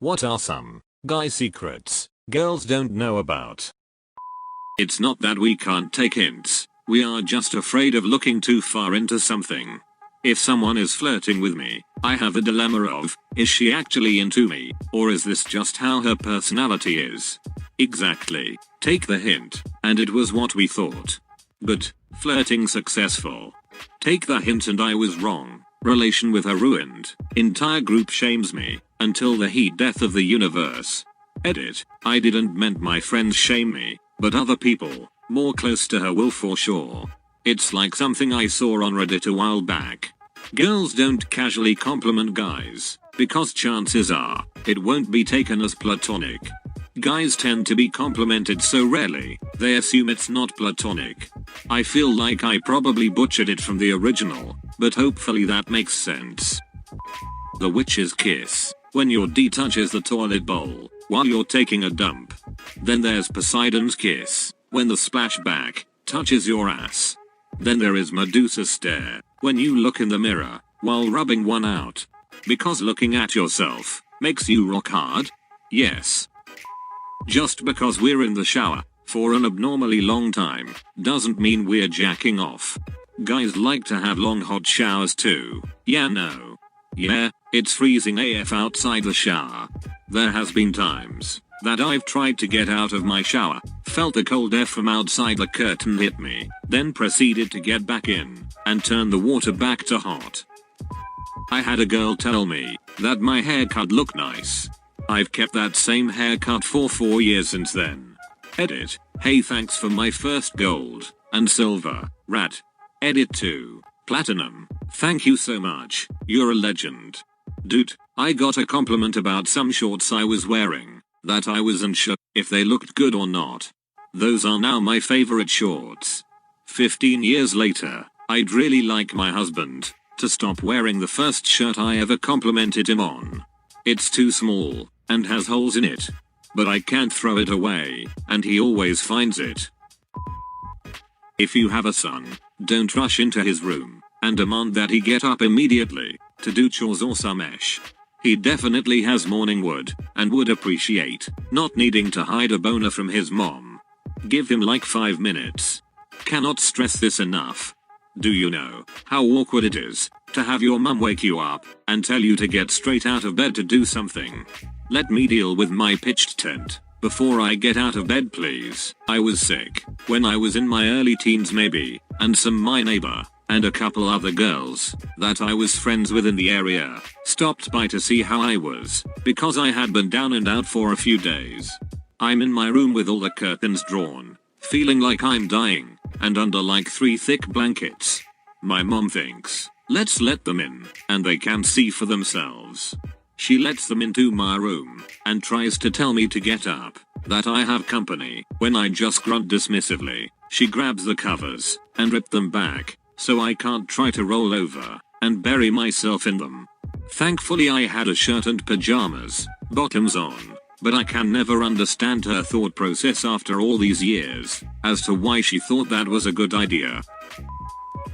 What are some guy secrets girls don't know about? It's not that we can't take hints, we are just afraid of looking too far into something. If someone is flirting with me, I have a dilemma of, is she actually into me, or is this just how her personality is? Exactly. Take the hint, and it was what we thought. But, flirting successful. Take the hint and I was wrong. Relation with her ruined. Entire group shames me, until the heat death of the universe. Edit, I didn't meant my friends shame me, but other people, more close to her will for sure. It's like something I saw on Reddit a while back. Girls don't casually compliment guys, because chances are, it won't be taken as platonic. Guys tend to be complimented so rarely, they assume it's not platonic. I feel like I probably butchered it from the original, but hopefully that makes sense. The witch's kiss, when your D touches the toilet bowl, while you're taking a dump. Then there's Poseidon's kiss, when the splashback touches your ass. Then there is Medusa's stare, when you look in the mirror, while rubbing one out. Because looking at yourself makes you rock hard? Yes. Just because we're in the shower for an abnormally long time doesn't mean we're jacking off. Guys like to have long hot showers too. Yeah, no. Yeah, it's freezing AF outside the shower. There has been times that I've tried to get out of my shower, felt the cold air from outside the curtain hit me, then proceeded to get back in and turn the water back to hot. I had a girl tell me that my haircut looked nice. I've kept that same haircut for 4 years since then. Edit, hey, thanks for my first gold and silver, rat. Edit 2, platinum, thank you so much, you're a legend. Dude, I got a compliment about some shorts I was wearing, that I wasn't sure if they looked good or not. Those are now my favorite shorts. 15 years later, I'd really like my husband to stop wearing the first shirt I ever complimented him on. It's too small and has holes in it. But I can't throw it away, and he always finds it. If you have a son, don't rush into his room and demand that he get up immediately to do chores or some ish. He definitely has morning wood and would appreciate not needing to hide a boner from his mom. Give him like 5 minutes. Cannot stress this enough. Do you know how awkward it is to have your mum wake you up and tell you to get straight out of bed to do something? Let me deal with my pitched tent before I get out of bed, please. I was sick when I was in my early teens maybe, and my neighbor and a couple other girls that I was friends with in the area stopped by to see how I was, because I had been down and out for a few days. I'm in my room with all the curtains drawn, feeling like I'm dying, and under like 3 thick blankets. My mom thinks, let's let them in, and they can see for themselves. She lets them into my room, and tries to tell me to get up, that I have company. When I just grunt dismissively, she grabs the covers, and rip them back, so I can't try to roll over, and bury myself in them. Thankfully I had a shirt and pajamas, bottoms on, but I can never understand her thought process after all these years, as to why she thought that was a good idea.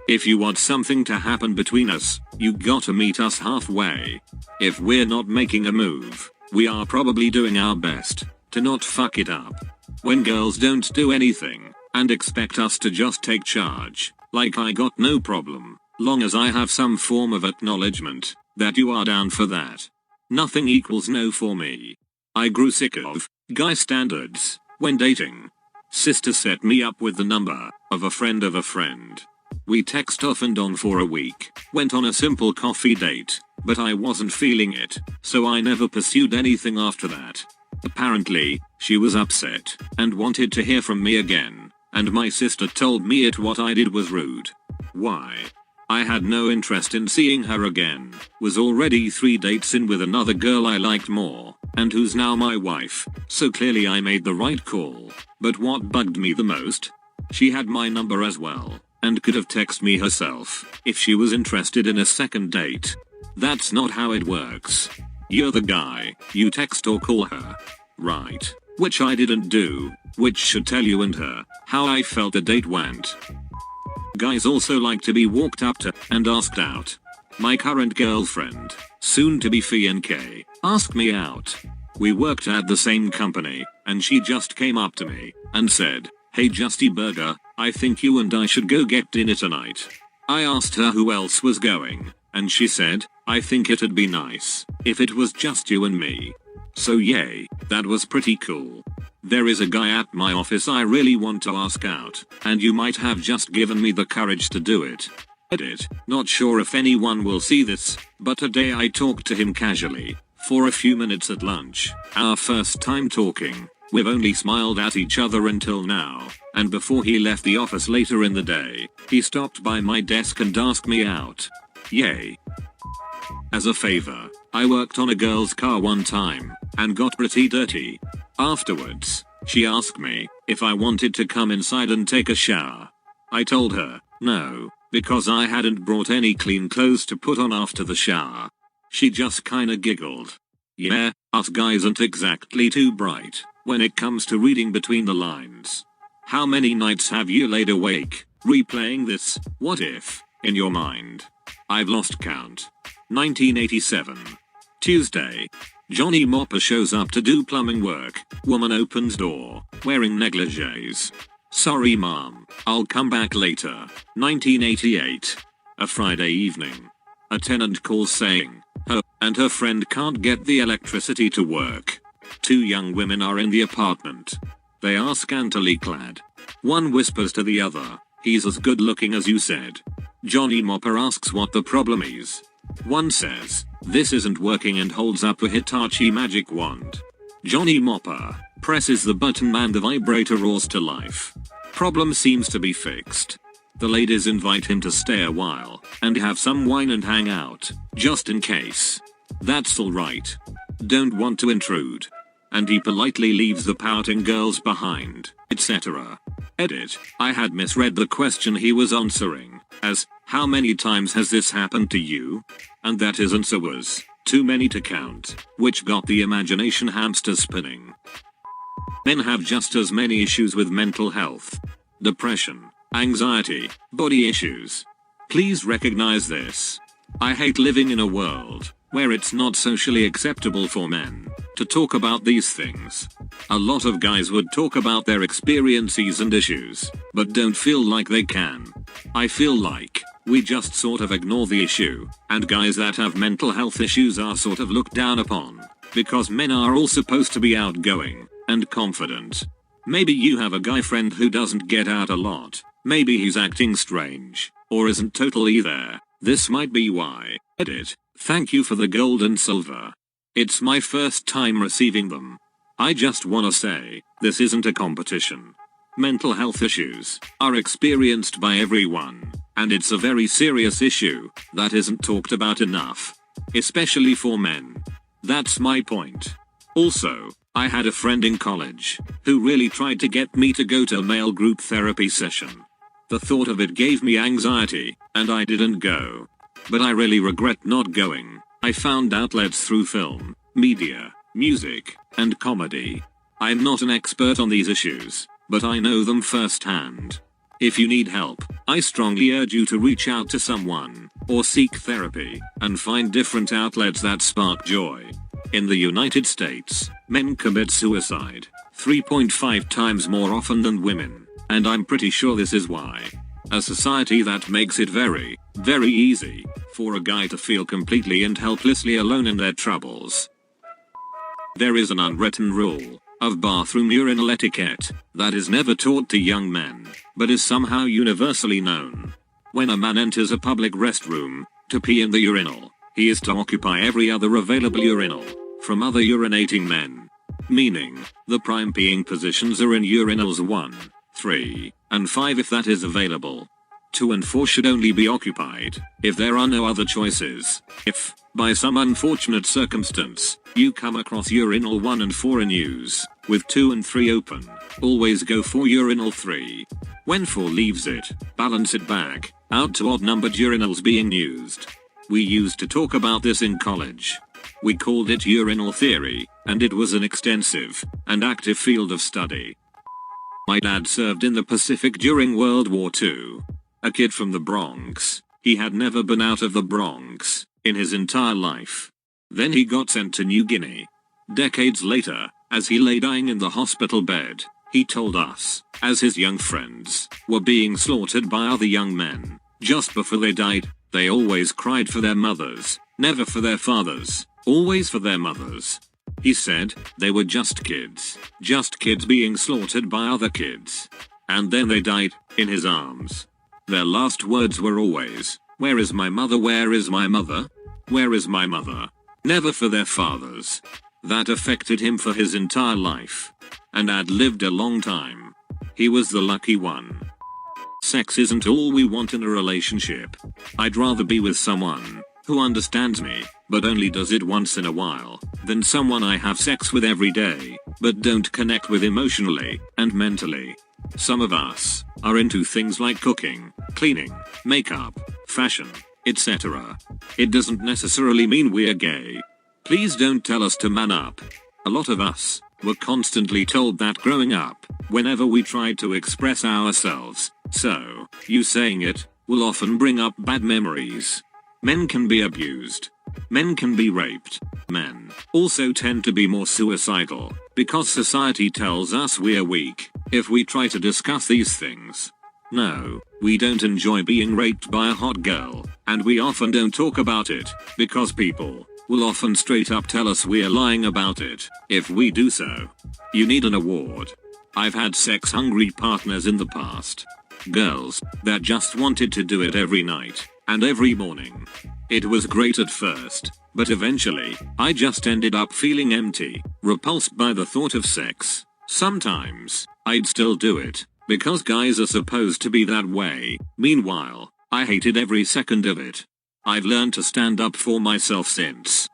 If you want something to happen between us, you gotta meet us halfway. If we're not making a move, we are probably doing our best to not fuck it up. When girls don't do anything and expect us to just take charge, like I got no problem, long as I have some form of acknowledgement that you are down for that. Nothing equals no for me. I grew sick of guy standards when dating. Sister set me up with the number of a friend of a friend. We text off and on for a week, went on a simple coffee date, but I wasn't feeling it, so I never pursued anything after that. Apparently, she was upset and wanted to hear from me again, and my sister told me what I did was rude. Why? I had no interest in seeing her again, was already 3 dates in with another girl I liked more, and who's now my wife, so clearly I made the right call. But what bugged me the most? She had my number as well, and could have texted me herself if she was interested in a second date. That's not how it works. You're the guy, you text or call her. Right. Which I didn't do, which should tell you and her how I felt the date went. Guys also like to be walked up to and asked out. My current girlfriend, soon to be F&K, asked me out. We worked at the same company, and she just came up to me and said, "Hey Justy Burger, I think you and I should go get dinner tonight." I asked her who else was going, and she said, "I think it'd be nice if it was just you and me." So yay, that was pretty cool. There is a guy at my office I really want to ask out, and you might have just given me the courage to do it. Edit. Not sure if anyone will see this, but today I talked to him casually for a few minutes at lunch. Our first time talking. We've only smiled at each other until now, and before he left the office later in the day, he stopped by my desk and asked me out. Yay. As a favor, I worked on a girl's car one time, and got pretty dirty. Afterwards, she asked me if I wanted to come inside and take a shower. I told her no, because I hadn't brought any clean clothes to put on after the shower. She just kinda giggled. Yeah, us guys aren't exactly too bright when it comes to reading between the lines. How many nights have you laid awake, replaying this what if in your mind? I've lost count. 1987. Tuesday. Johnny Mopper shows up to do plumbing work. Woman opens door, wearing negligees. Sorry mom, I'll come back later. 1988. A Friday evening. A tenant calls saying, her and her friend can't get the electricity to work. Two young women are in the apartment. They are scantily clad. One whispers to the other, "He's as good looking as you said." Johnny Mopper asks what the problem is. One says, "This isn't working," and holds up a Hitachi magic wand. Johnny Mopper presses the button and the vibrator roars to life. Problem seems to be fixed. The ladies invite him to stay a while and have some wine and hang out, just in case. That's alright. Don't want to intrude. And he politely leaves the pouting girls behind, etc. Edit. I had misread the question he was answering as, "How many times has this happened to you?" And that his answer was, "Too many to count," which got the imagination hamster spinning. Men have just as many issues with mental health. Depression, anxiety, body issues. Please recognize this. I hate living in a world where it's not socially acceptable for men to talk about these things. A lot of guys would talk about their experiences and issues, but don't feel like they can. I feel like we just sort of ignore the issue, and guys that have mental health issues are sort of looked down upon, because men are all supposed to be outgoing and confident. Maybe you have a guy friend who doesn't get out a lot. Maybe he's acting strange, or isn't totally there. This might be why. Edit. Thank you for the gold and silver. It's my first time receiving them. I just wanna say, this isn't a competition. Mental health issues are experienced by everyone, and it's a very serious issue that isn't talked about enough, especially for men. That's my point. Also, I had a friend in college who really tried to get me to go to a male group therapy session. The thought of it gave me anxiety, and I didn't go. But I really regret not going. I found outlets through film, media, music, and comedy. I'm not an expert on these issues, but I know them firsthand. If you need help, I strongly urge you to reach out to someone, or seek therapy, and find different outlets that spark joy. In the United States, men commit suicide 3.5 times more often than women, and I'm pretty sure this is why. A society that makes it very, very easy for a guy to feel completely and helplessly alone in their troubles. There is an unwritten rule of bathroom urinal etiquette that is never taught to young men, but is somehow universally known. When a man enters a public restroom to pee in the urinal, he is to occupy every other available urinal from other urinating men. Meaning, the prime peeing positions are in urinals 1, 3, and 5 if that is available. 2 and 4 should only be occupied if there are no other choices. If, by some unfortunate circumstance, you come across urinal 1 and 4 in use, with 2 and 3 open, always go for urinal 3. When 4 leaves it, balance it back out to odd-numbered urinals being used. We used to talk about this in college. We called it urinal theory, and it was an extensive and active field of study. My dad served in the Pacific during World War II. A kid from the Bronx, he had never been out of the Bronx in his entire life. Then he got sent to New Guinea. Decades later, as he lay dying in the hospital bed, he told us, as his young friends were being slaughtered by other young men, just before they died, they always cried for their mothers, never for their fathers, always for their mothers. He said, they were just kids being slaughtered by other kids. And then they died, in his arms. Their last words were always, where is my mother, where is my mother? Where is my mother? Never for their fathers. That affected him for his entire life. And had lived a long time. He was the lucky one. Sex isn't all we want in a relationship. I'd rather be with someone who understands me, but only does it once in a while, than someone I have sex with every day, but don't connect with emotionally and mentally. Some of us are into things like cooking, cleaning, makeup, fashion, etc. It doesn't necessarily mean we're gay. Please don't tell us to man up. A lot of us were constantly told that growing up, whenever we tried to express ourselves, so you saying it will often bring up bad memories. Men can be abused. Men can be raped. Men also tend to be more suicidal, because society tells us we're weak if we try to discuss these things. No, we don't enjoy being raped by a hot girl, and we often don't talk about it, because people will often straight up tell us we're lying about it if we do so. You need an award. I've had sex-hungry partners in the past. Girls that just wanted to do it every night and every morning. It was great at first, but eventually, I just ended up feeling empty, repulsed by the thought of sex. Sometimes, I'd still do it, because guys are supposed to be that way. Meanwhile, I hated every second of it. I've learned to stand up for myself since.